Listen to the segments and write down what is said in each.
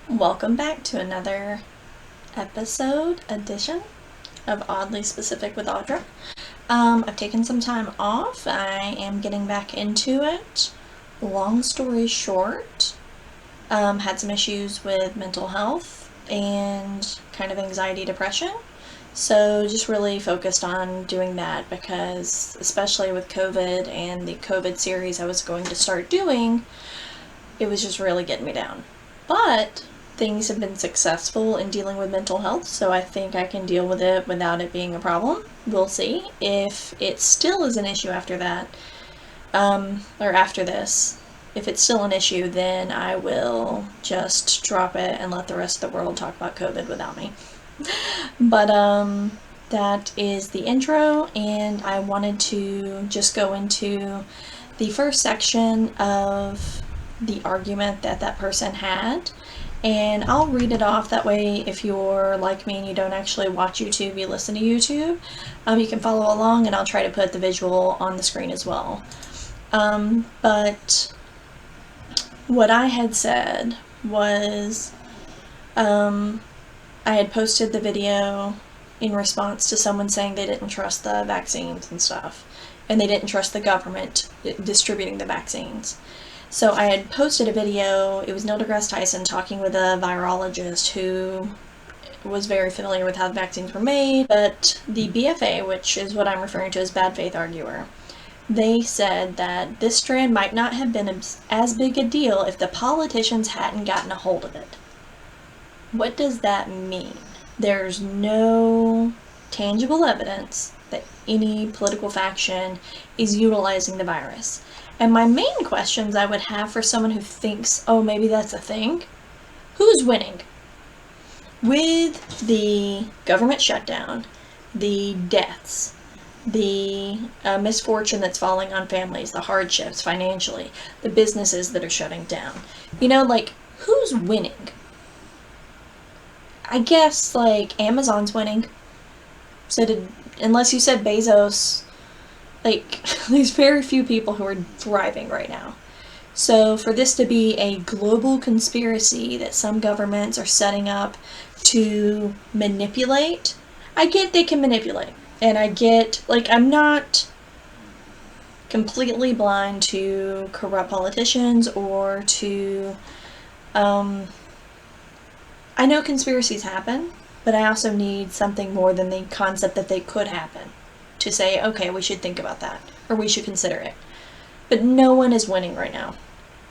Welcome back to another edition of Oddly Specific with Audra. I've taken some time off. I am getting back into it. Long story short, had some issues with mental health and kind of anxiety, depression. So just really focused on doing that because, especially with COVID and the COVID series I was going to start doing, it was just really getting me down. But things have been successful in dealing with mental health, so I think I can deal with it without it being a problem. We'll see. If it still is an issue after that, or after this, if it's still an issue, then I will just drop it and let the rest of the world talk about COVID without me. But, that is the intro, and I wanted to just go into the first section of the argument that person had, and I'll read it off. That way, if you're like me and you don't actually watch YouTube, you listen to YouTube, you can follow along, and I'll try to put the visual on the screen as well. But what I had said was, I had posted the video in response to someone saying they didn't trust the vaccines and stuff, and they didn't trust the government distributing the vaccines. So I had posted a video. It was Neil deGrasse Tyson talking with a virologist who was very familiar with how the vaccines were made, but the BFA, which is what I'm referring to as bad faith arguer, they said that this strand might not have been as big a deal if the politicians hadn't gotten a hold of it. What does that mean? There's no tangible evidence that any political faction is utilizing the virus. And my main questions I would have for someone who thinks, oh, maybe that's a thing, who's winning? With the government shutdown, the deaths, the misfortune that's falling on families, the hardships financially, the businesses that are shutting down, who's winning? I guess, Amazon's winning. Unless you said Bezos, there's very few people who are thriving right now. So for this to be a global conspiracy that some governments are setting up to manipulate, I get they can manipulate. And I get, I'm not completely blind to corrupt politicians or to, I know conspiracies happen, but I also need something more than the concept that they could happen to say, okay, we should think about that, or we should consider it. But no one is winning right now.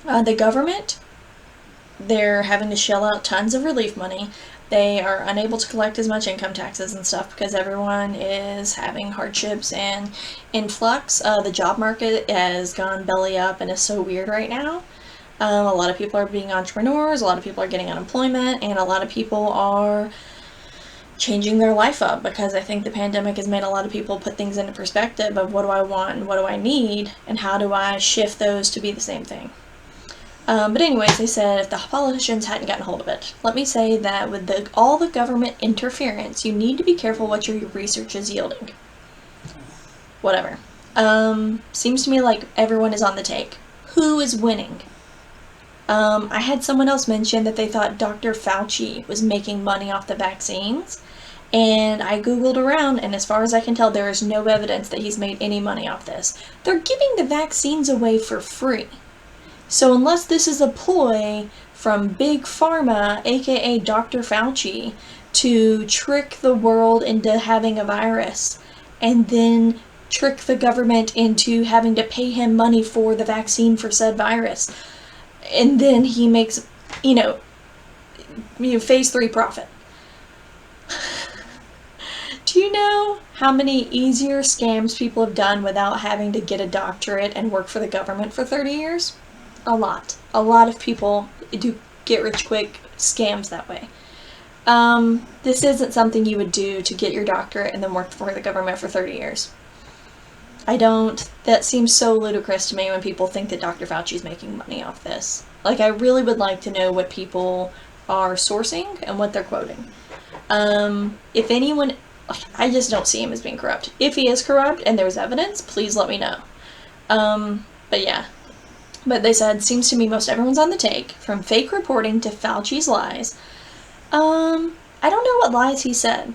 The government, they're having to shell out tons of relief money. They are unable to collect as much income taxes and stuff because everyone is having hardships and influx. The job market has gone belly up and is so weird right now. A lot of people are being entrepreneurs, a lot of people are getting unemployment, and a lot of people are changing their life up because I think the pandemic has made a lot of people put things into perspective of what do I want and what do I need and how do I shift those to be the same thing. But anyways, they said if the politicians hadn't gotten hold of it, let me say that with all the government interference, you need to be careful what your research is yielding. Whatever. Seems to me like everyone is on the take. Who is winning? I had someone else mention that they thought Dr. Fauci was making money off the vaccines, and I googled around, and as far as I can tell, there is no evidence that he's made any money off this. They're giving the vaccines away for free. So unless this is a ploy from Big Pharma, aka Dr. Fauci, to trick the world into having a virus, and then trick the government into having to pay him money for the vaccine for said virus, and then he makes, phase 3 profit. Do you know how many easier scams people have done without having to get a doctorate and work for the government for 30 years? A lot. A lot of people do get rich quick scams that way. This isn't something you would do to get your doctorate and then work for the government for 30 years. That seems so ludicrous to me when people think that Dr. Fauci's making money off this. I really would like to know what people are sourcing and what they're quoting. If anyone, I just don't see him as being corrupt. If he is corrupt and there's evidence, please let me know. But yeah. But they said, seems to me most everyone's on the take, from fake reporting to Fauci's lies. I don't know what lies he said.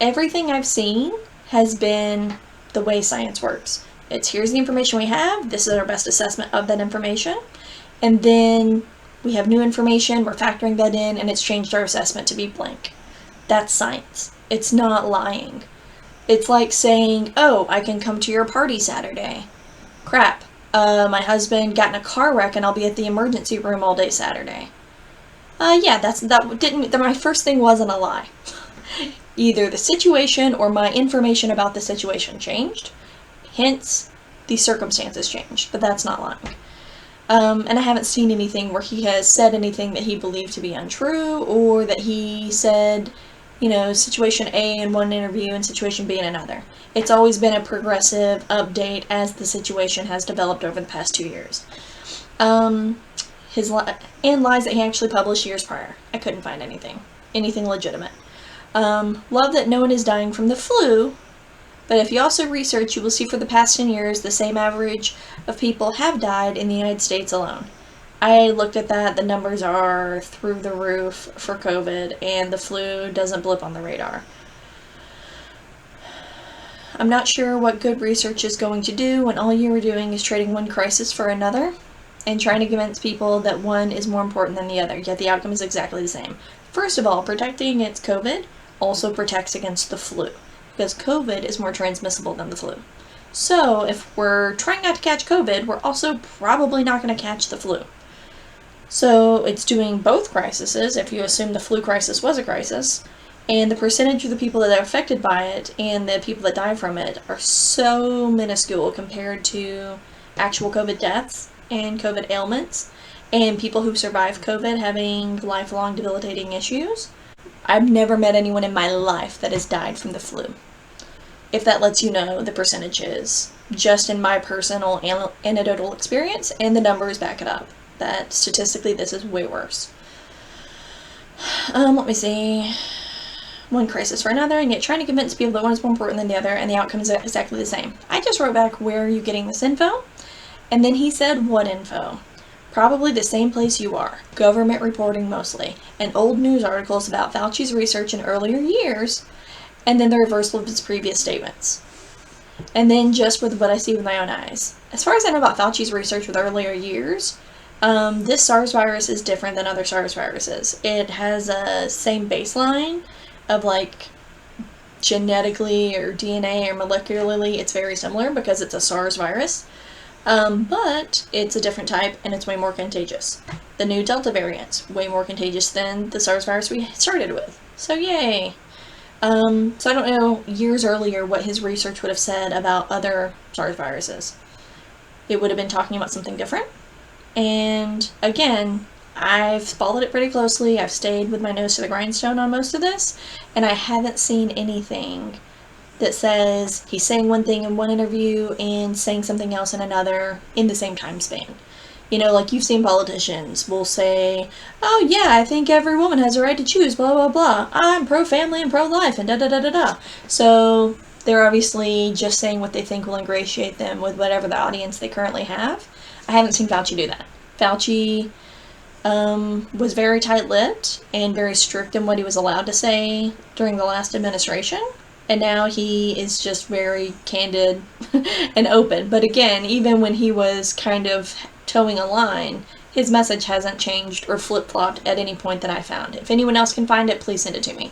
Everything I've seen has been the way science works. It's here's the information we have, this is our best assessment of that information, and then we have new information, we're factoring that in, and it's changed our assessment to be blank. That's science. It's not lying. It's like saying, oh, I can come to your party Saturday. Crap. My husband got in a car wreck and I'll be at the emergency room all day Saturday. My first thing wasn't a lie. Either the situation or my information about the situation changed, hence the circumstances changed, but that's not lying. And I haven't seen anything where he has said anything that he believed to be untrue, or that he said, situation A in one interview and situation B in another. It's always been a progressive update as the situation has developed over the past 2 years. And lies that he actually published years prior. I couldn't find anything legitimate. Love that no one is dying from the flu, but if you also research, you will see for the past 10 years, the same average of people have died in the United States alone. I looked at that, the numbers are through the roof for COVID, and the flu doesn't blip on the radar. I'm not sure what good research is going to do when all you are doing is trading one crisis for another, and trying to convince people that one is more important than the other, yet the outcome is exactly the same. First of all, protecting against COVID also protects against the flu, because COVID is more transmissible than the flu. So, if we're trying not to catch COVID, we're also probably not going to catch the flu. So, it's doing both crises, if you assume the flu crisis was a crisis, and the percentage of the people that are affected by it and the people that die from it are so minuscule compared to actual COVID deaths and COVID ailments, and people who survive COVID having lifelong debilitating issues. I've never met anyone in my life that has died from the flu. If that lets you know the percentages, just in my personal anecdotal experience, and the numbers back it up, that statistically this is way worse. Let me see. One crisis for another, and yet trying to convince people that one is more important than the other, and the outcome is exactly the same. I just wrote back, where are you getting this info? And then he said, what info? Probably the same place you are. Government reporting mostly, and old news articles about Fauci's research in earlier years, and then the reversal of his previous statements. And then just with what I see with my own eyes. As far as I know about Fauci's research with earlier years, this SARS virus is different than other SARS viruses. It has a same baseline of genetically or DNA or molecularly, it's very similar because it's a SARS virus. But it's a different type and it's way more contagious. The new Delta variant's way more contagious than the SARS virus we started with. So yay! So I don't know years earlier what his research would have said about other SARS viruses. It would have been talking about something different. And again, I've followed it pretty closely. I've stayed with my nose to the grindstone on most of this, and I haven't seen anything that says he's saying one thing in one interview and saying something else in another in the same time span. You've seen politicians will say, oh yeah, I think every woman has a right to choose, blah, blah, blah. I'm pro-family and pro-life, and da-da-da-da-da. So they're obviously just saying what they think will ingratiate them with whatever the audience they currently have. I haven't seen Fauci do that. Fauci was very tight-lipped and very strict in what he was allowed to say during the last administration. And now he is just very candid and open. But again, even when he was kind of towing a line, his message hasn't changed or flip-flopped at any point that I found. If anyone else can find it, please send it to me.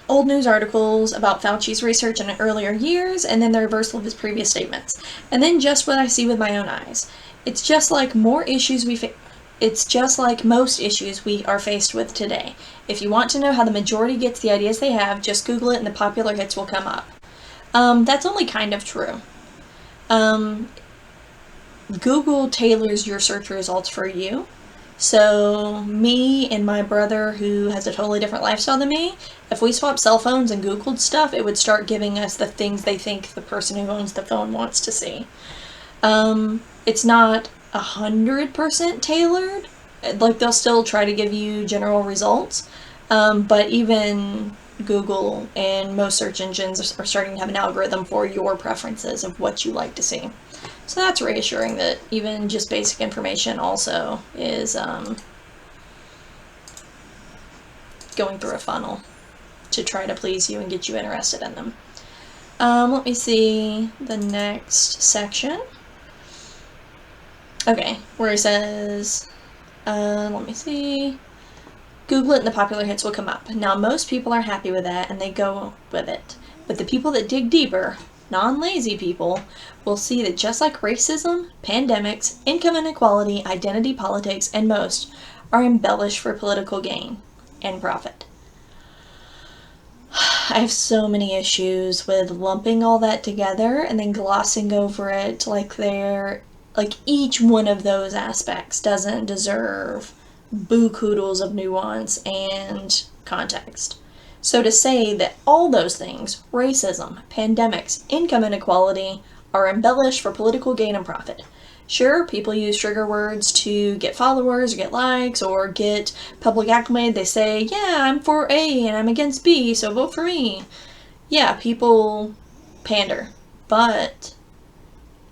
Old news articles about Fauci's research in earlier years, and then the reversal of his previous statements. And then just what I see with my own eyes. It's just like most issues we are faced with today. If you want to know how the majority gets the ideas they have, just Google it and the popular hits will come up. That's only kind of true. Google tailors your search results for you. So me and my brother, who has a totally different lifestyle than me, if we swapped cell phones and Googled stuff, it would start giving us the things they think the person who owns the phone wants to see. It's not 100% tailored. They'll still try to give you general results, but even Google and most search engines are starting to have an algorithm for your preferences of what you like to see. So that's reassuring that even just basic information also is going through a funnel to try to please you and get you interested in them. Let me see the next section. Okay, where it says, let me see. Google it and the popular hits will come up. Now, most people are happy with that and they go with it. But the people that dig deeper, non-lazy people, will see that just like racism, pandemics, income inequality, identity politics, and most are embellished for political gain and profit. I have so many issues with lumping all that together and then glossing over it like each one of those aspects doesn't deserve buku-doodles of nuance and context. So to say that all those things, racism, pandemics, income inequality, are embellished for political gain and profit. Sure, people use trigger words to get followers, or get likes, or get public acclaim. They say, yeah, I'm for A and I'm against B, so vote for me. Yeah, people pander. But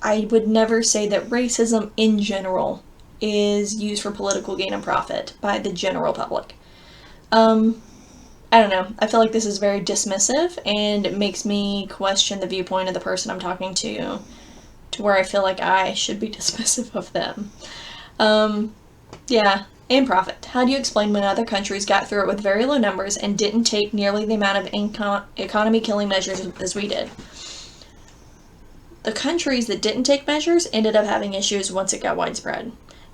I would never say that racism in general is used for political gain and profit by the general public. I don't know. I feel like this is very dismissive, and it makes me question the viewpoint of the person I'm talking to where I feel like I should be dismissive of them. Yeah, and profit. How do you explain when other countries got through it with very low numbers and didn't take nearly the amount of economy-killing measures as we did? The countries that didn't take measures ended up having issues once it got widespread.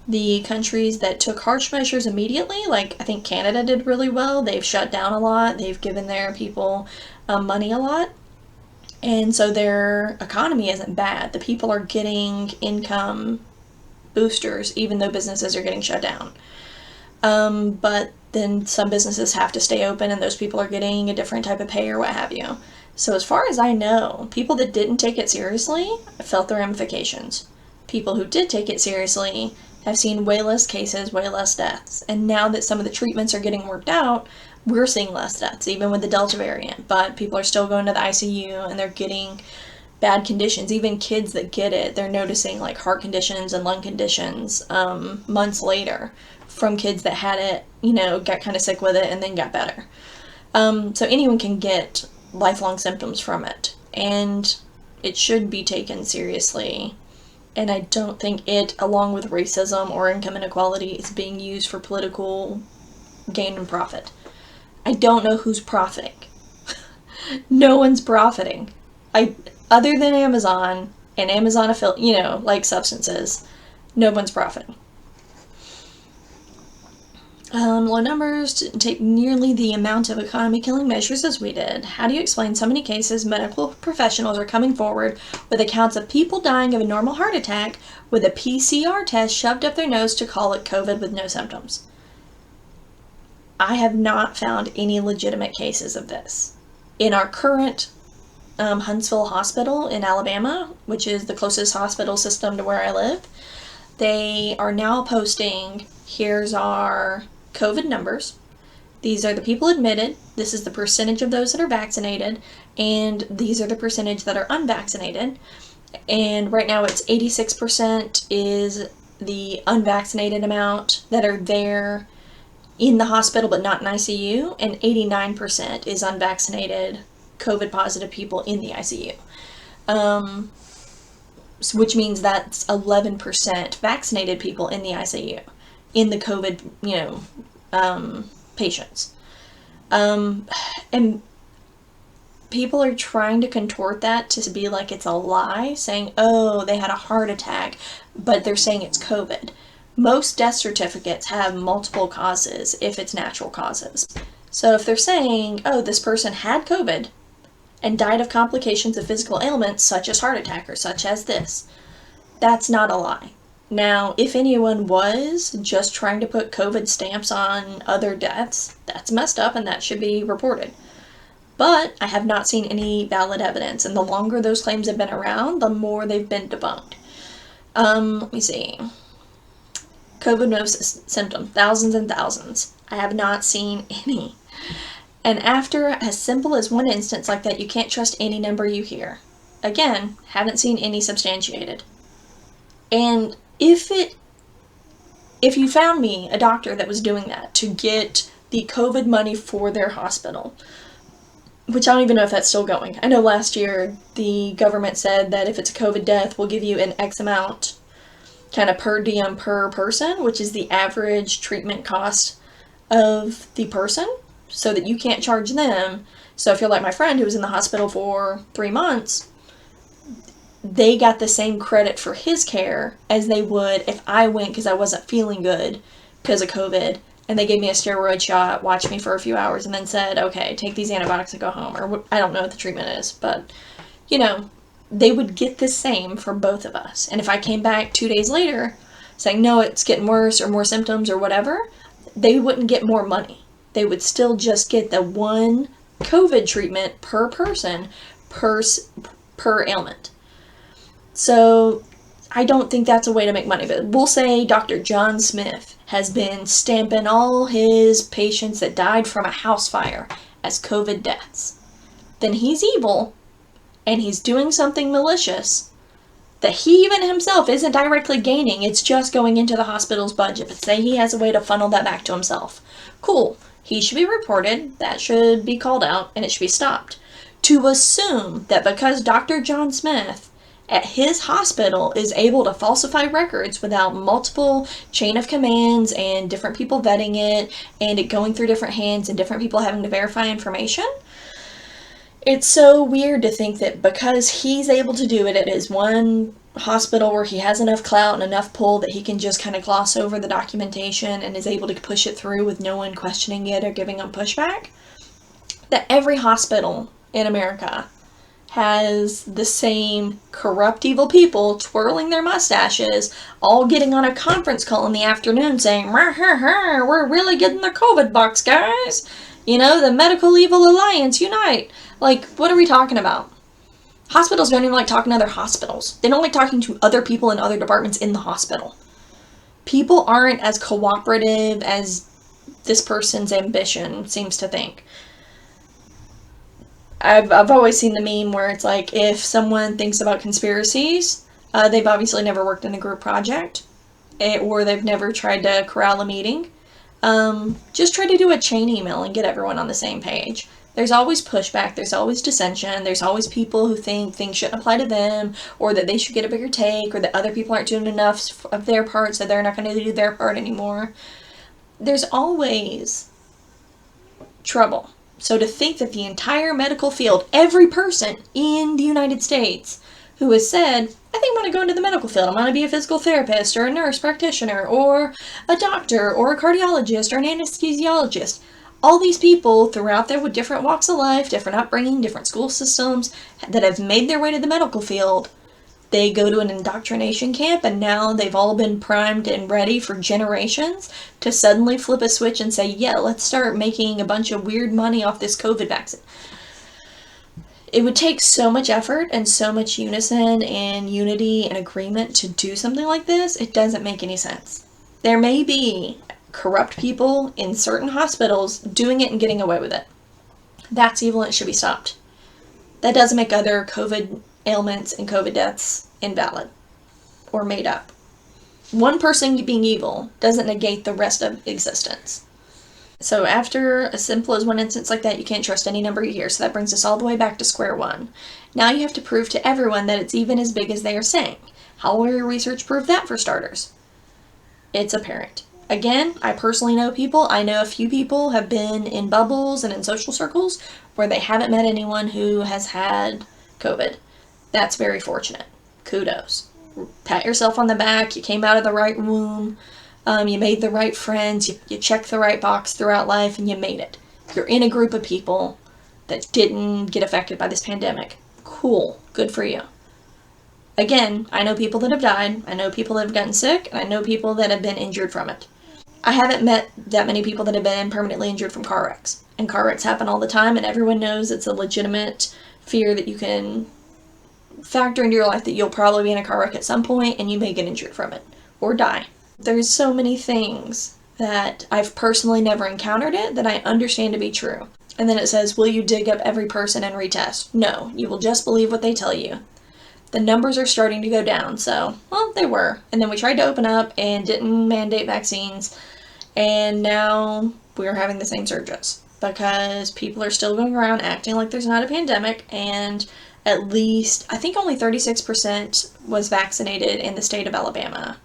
The countries that took harsh measures immediately, like I think Canada did really well, they've shut down a lot, they've given their people money a lot, and so their economy isn't bad. The people are getting income boosters even though businesses are getting shut down. But then some businesses have to stay open and those people are getting a different type of pay or what have you. So as far as I know, people that didn't take it seriously felt the ramifications. People who did take it seriously have seen way less cases, way less deaths. And now that some of the treatments are getting worked out, we're seeing less deaths, even with the Delta variant. But people are still going to the ICU and they're getting bad conditions. Even kids that get it, they're noticing like heart conditions and lung conditions months later from kids that had it, got kind of sick with it and then got better. So anyone can get lifelong symptoms from it, and it should be taken seriously. And I don't think it, along with racism or income inequality, is being used for political gain and profit. I don't know who's profiting. No one's profiting. Other than Amazon and Amazon like substances, no one's profiting. Low numbers didn't take nearly the amount of economy-killing measures as we did. How do you explain so many cases medical professionals are coming forward with accounts of people dying of a normal heart attack with a PCR test shoved up their nose to call it COVID with no symptoms? I have not found any legitimate cases of this. In our current Huntsville Hospital in Alabama, which is the closest hospital system to where I live, they are now posting, here's our COVID numbers. These are the people admitted. This is the percentage of those that are vaccinated. And these are the percentage that are unvaccinated. And right now it's 86% is the unvaccinated amount that are there in the hospital but not in ICU. And 89% is unvaccinated COVID positive people in the ICU. Which means that's 11% vaccinated people in the ICU, in the COVID, patients. And people are trying to contort that to be like it's a lie, saying, oh, they had a heart attack, but they're saying it's COVID. Most death certificates have multiple causes if it's natural causes. So if they're saying, oh, this person had COVID and died of complications of physical ailments such as heart attack or such as this, that's not a lie. Now, if anyone was just trying to put COVID stamps on other deaths, that's messed up and that should be reported. But I have not seen any valid evidence, and the longer those claims have been around, the more they've been debunked. Let me see. COVID no symptom, thousands and thousands. I have not seen any. And after as simple as one instance like that, you can't trust any number you hear. Again, haven't seen any substantiated. And if you found me a doctor that was doing that to get the COVID money for their hospital, which I don't even know if that's still going. I know last year the government said that if it's a COVID death, we'll give you an X amount kind of per diem per person, which is the average treatment cost of the person, so that you can't charge them. So if you're like my friend who was in the hospital for 3 months, they got the same credit for his care as they would if I went because I wasn't feeling good because of COVID, and they gave me a steroid shot, watched me for a few hours, and then said, okay, take these antibiotics and go home. Or I don't know what the treatment is, but, you know, they would get the same for both of us. And if I came back 2 days later saying, no, it's getting worse or more symptoms or whatever, they wouldn't get more money. They would still just get the one COVID treatment per person per ailment. So I don't think that's a way to make money. But we'll say Dr. John Smith has been stamping all his patients that died from a house fire as COVID deaths. Then he's evil, and he's doing something malicious that he even himself isn't directly gaining. It's just going into the hospital's budget. But say he has a way to funnel that back to himself. Cool. He should be reported. That should be called out, and it should be stopped. To assume that because Dr. John Smith at his hospital is able to falsify records without multiple chain of commands and different people vetting it and it going through different hands and different people having to verify information, it's so weird to think that because he's able to do it at his one hospital where he has enough clout and enough pull that he can just kind of gloss over the documentation and is able to push it through with no one questioning it or giving him pushback, that every hospital in America has the same corrupt, evil people twirling their mustaches, all getting on a conference call in the afternoon saying, we're really getting the COVID bucks, guys. You know, the Medical Evil Alliance, unite. Like, what are we talking about? Hospitals don't even like talking to other hospitals. They don't like talking to other people in other departments in the hospital. People aren't as cooperative as this person's ambition seems to think. I've always seen the meme where it's like, if someone thinks about conspiracies, they've obviously never worked in a group project, or they've never tried to corral a meeting. Just try to do a chain email and get everyone on the same page. There's always pushback, there's always dissension, there's always people who think things shouldn't apply to them, or that they should get a bigger take, or that other people aren't doing enough of their part, so they're not going to do their part anymore. There's always trouble. So to think that the entire medical field, every person in the United States who has said, I think I'm going to go into the medical field, I'm going to be a physical therapist or a nurse practitioner or a doctor or a cardiologist or an anesthesiologist, all these people throughout there with different walks of life, different upbringing, different school systems that have made their way to the medical field, they go to an indoctrination camp, and now they've all been primed and ready for generations to suddenly flip a switch and say, yeah, let's start making a bunch of weird money off this COVID vaccine. It would take so much effort and so much unison and unity and agreement to do something like this. It doesn't make any sense. There may be corrupt people in certain hospitals doing it and getting away with it. That's evil and it should be stopped. That doesn't make other COVID ailments and COVID deaths invalid or made up. One person being evil doesn't negate the rest of existence. So after as simple as one instance like that, you can't trust any number you hear. So that brings us all the way back to square one. Now you have to prove to everyone that it's even as big as they are saying. How will your research prove that, for starters? It's apparent. Again, I personally know people. I know a few people have been in bubbles and in social circles where they haven't met anyone who has had COVID. That's very fortunate. Kudos. Pat yourself on the back. You came out of the right womb. You made the right friends. You checked the right box throughout life, and you made it. You're in a group of people that didn't get affected by this pandemic. Cool. Good for you. Again, I know people that have died. I know people that have gotten sick. And I know people that have been injured from it. I haven't met that many people that have been permanently injured from car wrecks. And car wrecks happen all the time, and everyone knows it's a legitimate fear that you can factor into your life, that you'll probably be in a car wreck at some point and you may get injured from it or die. There's so many things that I've personally never encountered it that I understand to be true. And then it says, will you dig up every person and retest? No, you will just believe what they tell you. the numbers are starting to go down. So, well, they were. And then we tried to open up and didn't mandate vaccines. And now we're having the same surges because people are still going around acting like there's not a pandemic. And at least, I think only 36% was vaccinated in the state of Alabama,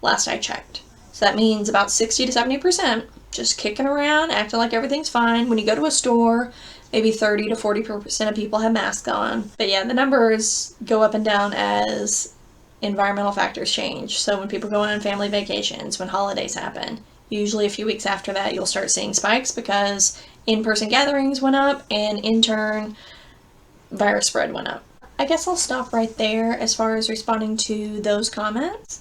last I checked. So that means about 60 to 70% just kicking around, acting like everything's fine. When you go to a store, maybe 30 to 40% of people have masks on. But yeah, the numbers go up and down as environmental factors change. So when people go on family vacations, when holidays happen, usually a few weeks after that, you'll start seeing spikes because in-person gatherings went up and in turn, virus spread went up. I guess I'll stop right there as far as responding to those comments.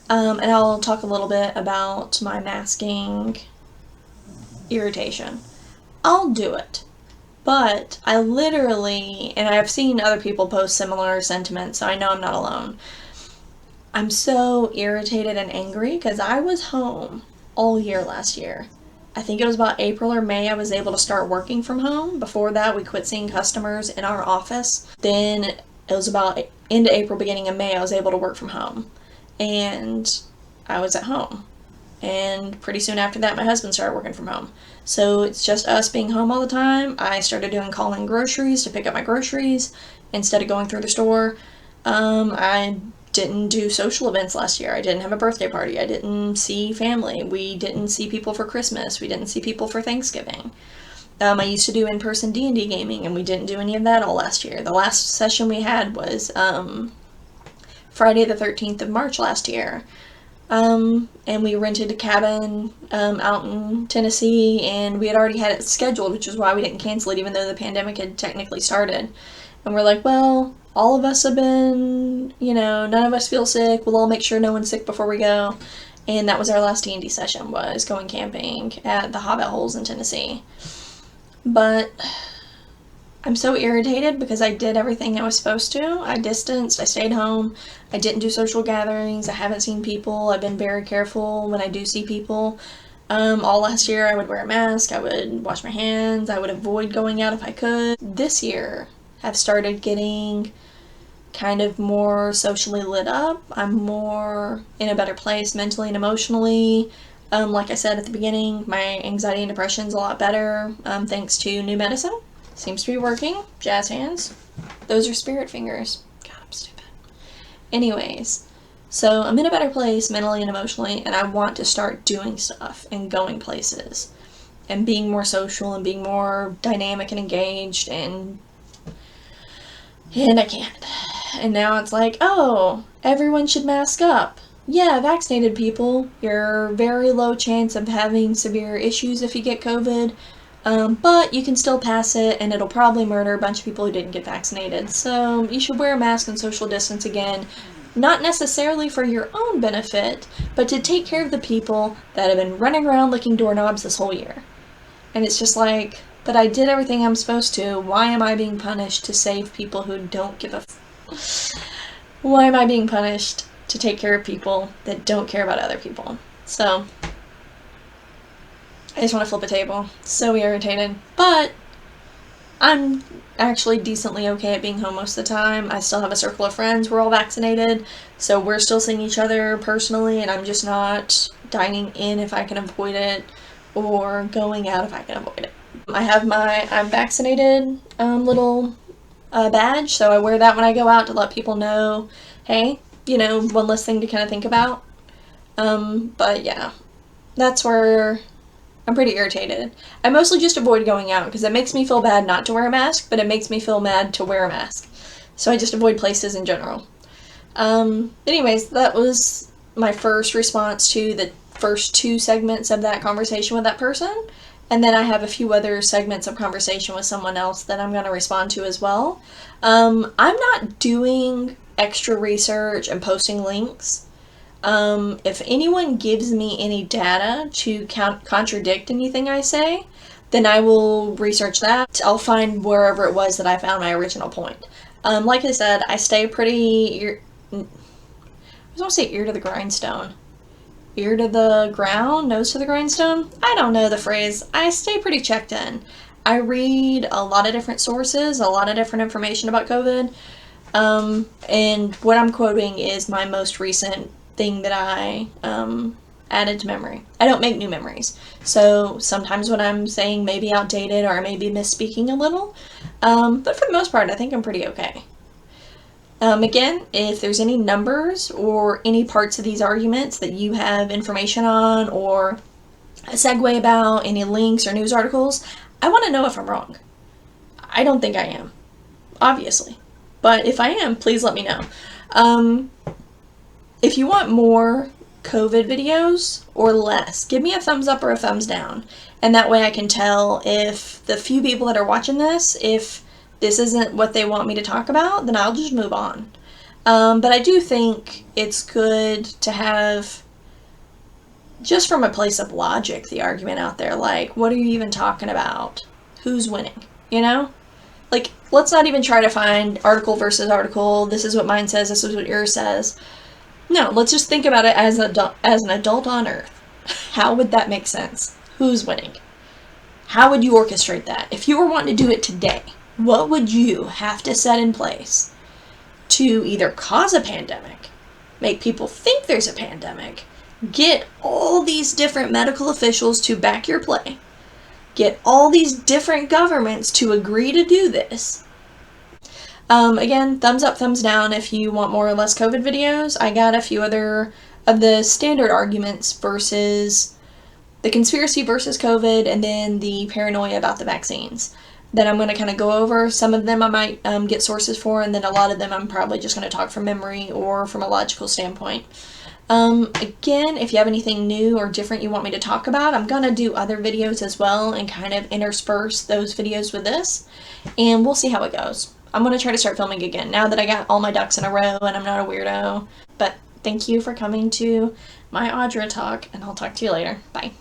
And I'll talk a little bit about my masking irritation. I'll do it. But I literally, and I've seen other people post similar sentiments, so I know I'm not alone. I'm so irritated and angry because I was home all year last year. I think it was about April or May I was able to start working from home. Before that, we quit seeing customers in our office. Then it was about into April, beginning of May, I was able to work from home. And I was at home. And pretty soon after that, my husband started working from home. So it's just us being home all the time. I started doing call-in groceries to pick up my groceries instead of going through the store. I didn't do social events last year. I didn't have a birthday party. I didn't see family. We didn't see people for Christmas. We didn't see people for Thanksgiving. I used to do in-person D&D gaming, and we didn't do any of that all last year. The last session we had was Friday the 13th of March last year. And we rented a cabin out in Tennessee, and we had already had it scheduled, which is why we didn't cancel it, even though the pandemic had technically started. And we're like, well, all of us have been, none of us feel sick. We'll all make sure no one's sick before we go. And that was our last D&D session, was going camping at the Hobbit Holes in Tennessee. But I'm so irritated because I did everything I was supposed to. I distanced, I stayed home, I didn't do social gatherings, I haven't seen people, I've been very careful when I do see people. All last year I would wear a mask, I would wash my hands, I would avoid going out if I could. This year I've started getting kind of more socially lit up. I'm more in a better place mentally and emotionally. Like I said at the beginning, my anxiety and depression's a lot better thanks to new medicine. Seems to be working. Jazz hands. Those are spirit fingers. God, I'm stupid. Anyways, so I'm in a better place mentally and emotionally, and I want to start doing stuff and going places and being more social and being more dynamic and engaged, and I can't. And now it's like, oh, everyone should mask up. Yeah, vaccinated people, you're very low chance of having severe issues if you get COVID. But you can still pass it, and it'll probably murder a bunch of people who didn't get vaccinated. So you should wear a mask and social distance again, not necessarily for your own benefit, but to take care of the people that have been running around licking doorknobs this whole year. And it's just like, but I did everything I'm supposed to. Why am I being punished to save people who don't give a Why am I being punished to take care of people that don't care about other people? So I just want to flip a table. So irritated. But I'm actually decently okay at being home most of the time. I still have a circle of friends. We're all vaccinated. So we're still seeing each other personally, and I'm just not dining in if I can avoid it or going out if I can avoid it. I have my I'm vaccinated little badge, so I wear that when I go out to let people know, hey, one less thing to kind of think about. But yeah, that's where I'm pretty irritated. I mostly just avoid going out because it makes me feel bad not to wear a mask, but it makes me feel mad to wear a mask. So I just avoid places in general. Anyways, that was my first response to the first two segments of that conversation with that person. And then I have a few other segments of conversation with someone else that I'm going to respond to as well. I'm not doing extra research and posting links. If anyone gives me any data to contradict anything I say, then I will research that. I'll find wherever it was that I found my original point. Like I said, I stay pretty I was going to say ear to the grindstone. Ear to the ground, nose to the grindstone? I don't know the phrase. I stay pretty checked in. I read a lot of different sources, a lot of different information about COVID. And what I'm quoting is my most recent thing that I added to memory. I don't make new memories. So sometimes what I'm saying may be outdated or I may be misspeaking a little. But for the most part, I think I'm pretty okay. Again, if there's any numbers or any parts of these arguments that you have information on or a segue about, any links or news articles, I want to know if I'm wrong. I don't think I am, obviously. But if I am, please let me know. If you want more COVID videos or less, give me a thumbs up or a thumbs down. And that way I can tell if the few people that are watching this, if this isn't what they want me to talk about, then I'll just move on. But I do think it's good to have, just from a place of logic, the argument out there. Like, what are you even talking about? Who's winning? You know? Like, let's not even try to find article versus article. This is what mine says. This is what yours says. No, let's just think about it as an adult on Earth. How would that make sense? Who's winning? How would you orchestrate that? If you were wanting to do it today, what would you have to set in place to either cause a pandemic, make people think there's a pandemic, get all these different medical officials to back your play, get all these different governments to agree to do this? Again, thumbs up, thumbs down if you want more or less COVID videos. I got a few other of the standard arguments versus the conspiracy versus COVID, and then the paranoia about the vaccines that I'm going to kind of go over. Some of them I might get sources for, and then a lot of them I'm probably just going to talk from memory or from a logical standpoint. Again, if you have anything new or different you want me to talk about, I'm going to do other videos as well and kind of intersperse those videos with this, and we'll see how it goes. I'm going to try to start filming again now that I got all my ducks in a row and I'm not a weirdo. But thank you for coming to my Audra talk, and I'll talk to you later. Bye.